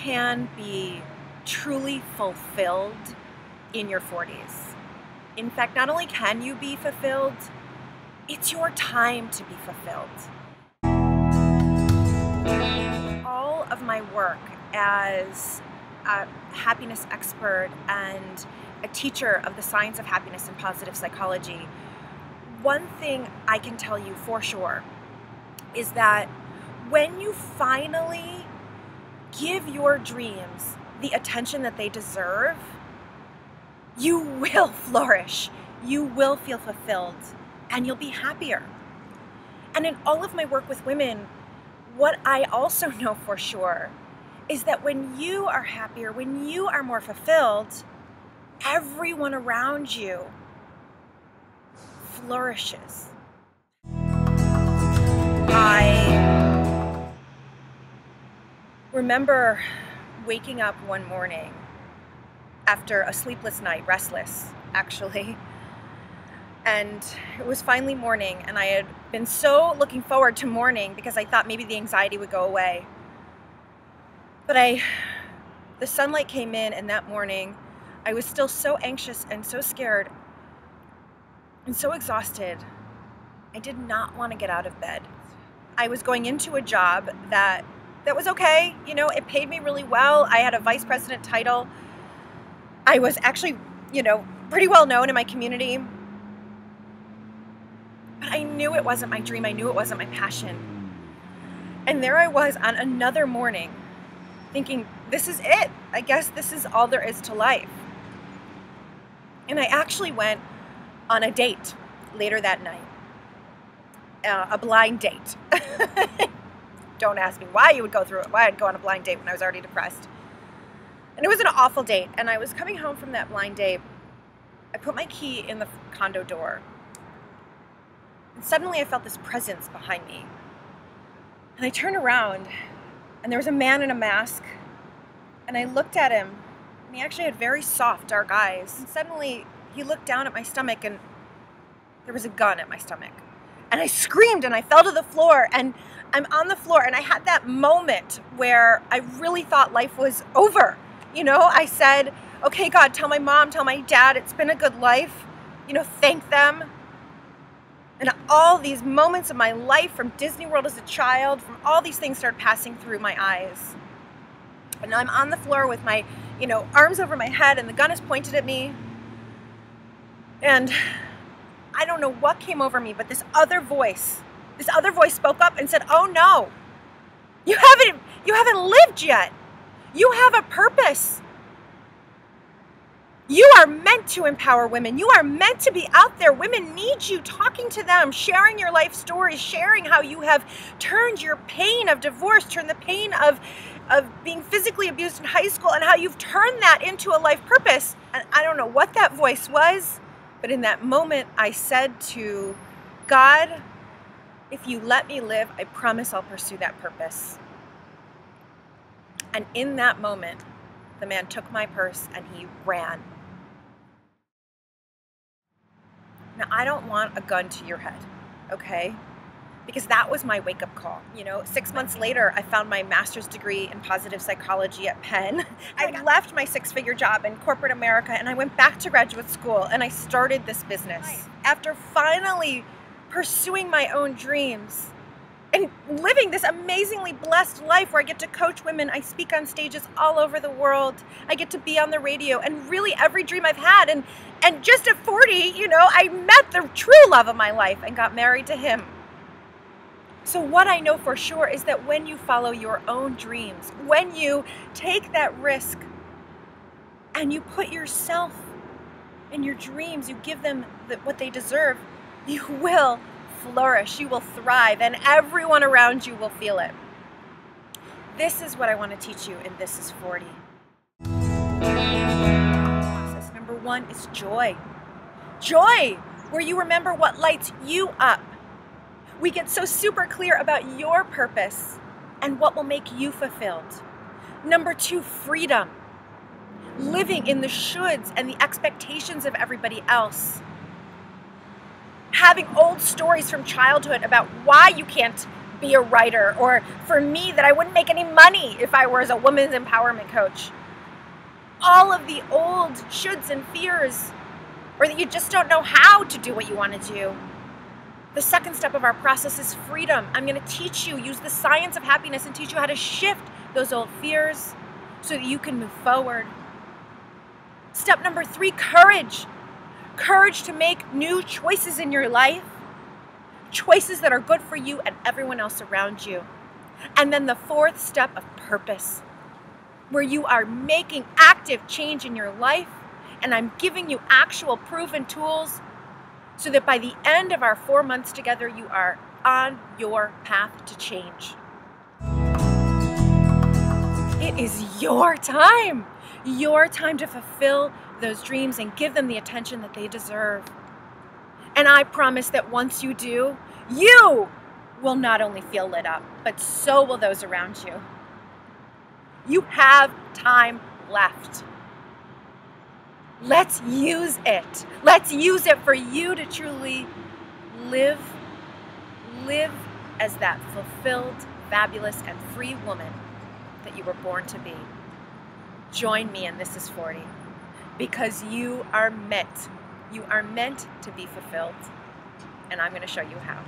can be truly fulfilled in your 40s. In fact, not only can you be fulfilled, it's your time to be fulfilled. All of my work as a happiness expert and a teacher of the science of happiness and positive psychology, one thing I can tell you for sure is that when you finally give your dreams the attention that they deserve, you will flourish, you will feel fulfilled, and you'll be happier. And in all of my work with women, what I also know for sure is that when you are happier, when you are more fulfilled, everyone around you flourishes. I remember waking up one morning after a sleepless night, restless actually, and it was finally morning, and I had been so looking forward to morning because I thought maybe the anxiety would go away. But the sunlight came in, and that morning I was still so anxious and so scared and so exhausted. I did not want to get out of bed. I was going into a job that was okay, you know, it paid me really well. I had a vice president title. I was actually, you know, pretty well known in my community. But I knew it wasn't my dream. I knew it wasn't my passion. And there I was on another morning thinking, this is it. I guess this is all there is to life. And I actually went on a date later that night, a blind date. Don't ask me why you would go through it, why I'd go on a blind date when I was already depressed. And it was an awful date. And I was coming home from that blind date. I put my key in the condo door. And suddenly I felt this presence behind me. And I turned around, and there was a man in a mask. And I looked at him, and he actually had very soft, dark eyes. And suddenly he looked down at my stomach, and there was a gun at my stomach. And I screamed, and I fell to the floor, and I'm on the floor, and I had that moment where I really thought life was over. You know, I said, okay, God, tell my mom, tell my dad, it's been a good life. You know, thank them. And all these moments of my life from Disney World as a child, from all these things started passing through my eyes. And I'm on the floor with my, you know, arms over my head, and the gun is pointed at me. And I don't know what came over me, but this other voice spoke up and said, oh no, you haven't lived yet. You have a purpose. You are meant to empower women. You are meant to be out there. Women need you, talking to them, sharing your life stories, sharing how you have turned your pain of divorce, turned the pain of being physically abused in high school, and how you've turned that into a life purpose. And I don't know what that voice was, but in that moment I said to God, if you let me live, I promise I'll pursue that purpose. And in that moment, the man took my purse and he ran. Now, I don't want a gun to your head, okay? Because that was my wake-up call. You know, 6 months later, I found my master's degree in positive psychology at Penn. I left my six-figure job in corporate America, and I went back to graduate school, and I started this business. After finally pursuing my own dreams and living this amazingly blessed life where I get to coach women, I speak on stages all over the world, I get to be on the radio, and really every dream I've had. And just at 40, you know, I met the true love of my life and got married to him. So what I know for sure is that when you follow your own dreams, when you take that risk and you put yourself and your dreams, you give them what they deserve, you will flourish, you will thrive, and everyone around you will feel it. This is what I want to teach you in This is 40. Process number one is joy. Joy, where you remember what lights you up. We get so super clear about your purpose and what will make you fulfilled. Number two, freedom. Living in the shoulds and the expectations of everybody else. Having old stories from childhood about why you can't be a writer, or for me that I wouldn't make any money if I were as a women's empowerment coach. All of the old shoulds and fears, or that you just don't know how to do what you want to do. The second step of our process is freedom. I'm going to teach you, use the science of happiness and teach you how to shift those old fears so that you can move forward. Step number 3, courage. Courage to make new choices in your life. Choices that are good for you and everyone else around you. And then the 4th step of purpose, where you are making active change in your life, and I'm giving you actual proven tools so that by the end of our 4 months together, you are on your path to change. It is your time to fulfill those dreams and give them the attention that they deserve. And I promise that once you do, you will not only feel lit up, but so will those around you. You have time left. Let's use it. Let's use it for you to truly live as that fulfilled, fabulous, and free woman that you were born to be. Join me in This is 40, because you are meant to be fulfilled, and I'm going to show you how.